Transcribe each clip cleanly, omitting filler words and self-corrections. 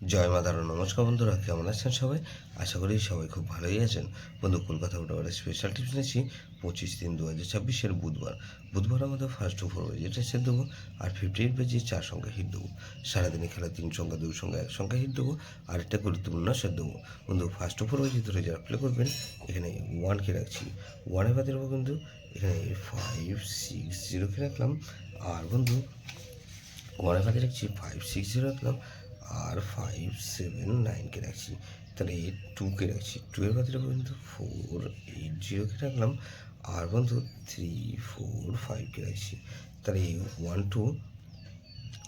জয় মা তারা। নমস্কার বন্ধুরা, কেমন আছেন সবাই? আশা করি সবাই খুব ভালোই আছেন। বন্ধু, কলকাতা বোর্ডের স্পেশাল টিপস নিয়েছি 25/3/2026 বুধবার আমাদের ফার্স্ট টু ফোর বাজে টেস্ট দেবো, আর 58 বাজে 4 সংখ্যা হিট দেবো। সারাদিনে খেলা 3 সংখ্যা 2 সংখ্যা 1 সংখ্যা হিট দেবো, আর একটা গুরুত্বপূর্ণ সেট দেবো। বন্ধু, ফার্স্ট টু ফোর বাজে ধরে যারা প্লে করবেন, এখানে 1কে রাখছি, 1-এ বাদে দেবো। কিন্তু এখানে 5-6-0কে রাখলাম, আর বন্ধু 1-এ বাদে রাখছি 5-6-0 রাখলাম, আর 5-7-9কে রাখছি। তাহলে 2কে রাখছি, 2-এর বাদে রাখবো কিন্তু 4-8-0কে রাখলাম, আর বন্ধু 3-4-5কে রাখছি। তাহলে 1-2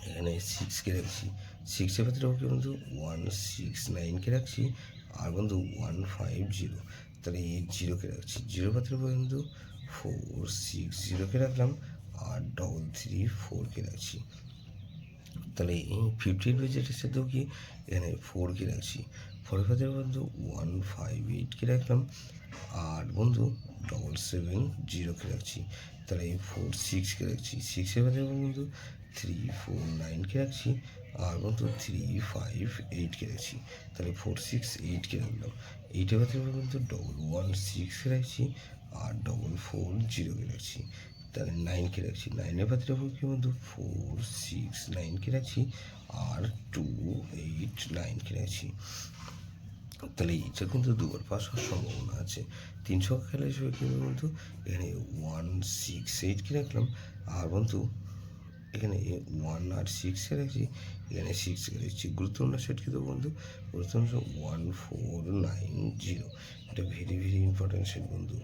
এখানে 6কে রাখছি, 6-এর বাদে রাখবো বন্ধু 1-6-9কে রাখছি, আর বন্ধু 1-5-0। তাহলে 8-0কে রাখছি, 0-এর বাদে রাখবো কিন্তু 4-6-0কে রাখলাম, আর 3-3-4কে রাখছি। তাহলে এই 58 বাজেটের সাথেও কি এখানে 4কে রাখছি, 4-এর বাদে বন্ধু 1-5-8কে রাখলাম, আর বন্ধু 7-7-0কে রাখছি। তাহলে 4-6কে রাখছি, 6-এর বাদে বন্ধু 3-4-9কে রাখছি, আর বন্ধু 3-5-8কে রাখছি। তাহলে 4-6-8কে রাখলাম, 8-এর বাদে বন্ধু 1-1-6কে রাখছি, আর 4-4-0কে রাখছি। তাহলে 9কে রাখছি, 9-এর বাদে রাখবো কি বন্ধু 4-6-9কে রাখছি, আর 2-8-9কে রাখছি। তাহলে এটা কিন্তু দুবার পাস হওয়ার সম্ভাবনা আছে। 3 সংখ্যা খেলা হিসেবে কিন্তু বন্ধু এখানে 1-6-8কে রাখলাম, আর বন্ধু এখানে 1 আর 6কে রাখছি, এখানে 6কে রাখছি। গুরুত্বপূর্ণ সেট কিন্তু বন্ধু, গুরুত্বপূর্ণ 1-4-9-0। এটা ভেরি ভেরি ইম্পর্টেন্ট সেট বন্ধু,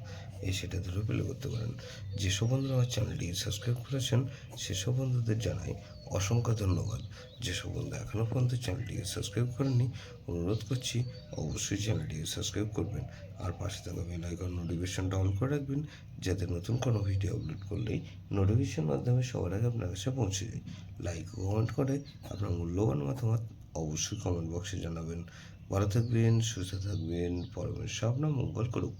এই সেটা ধরে প্লে করতে পারেন। যেসব বন্ধুরা আমার চ্যানেলটিকে সাবস্ক্রাইব করেছেন সেসব বন্ধুদের জানাই অসংখ্য ধন্যবাদ। যেসব বন্ধু এখনও পর্যন্ত চ্যানেলটিকে সাবস্ক্রাইব করেননি, অনুরোধ করছি অবশ্যই চ্যানেলটিকে সাবস্ক্রাইব করবেন, আর পাশে থাকা বেল আইকন নোটিফিকেশনটা অন করে রাখবেন, যাতে নতুন কোনো ভিডিও আপলোড করলেই নোটিফিকেশন মাধ্যমে সবার আগে আপনার কাছে পৌঁছে যায়। লাইক ও কমেন্ট করে আপনার মূল্যবান মতামত অবশ্যই কমেন্ট বক্সে জানাবেন। ভালো থাকবেন, সুস্থ থাকবেন, পরমেশ্বর আপনার মঙ্গল করুক।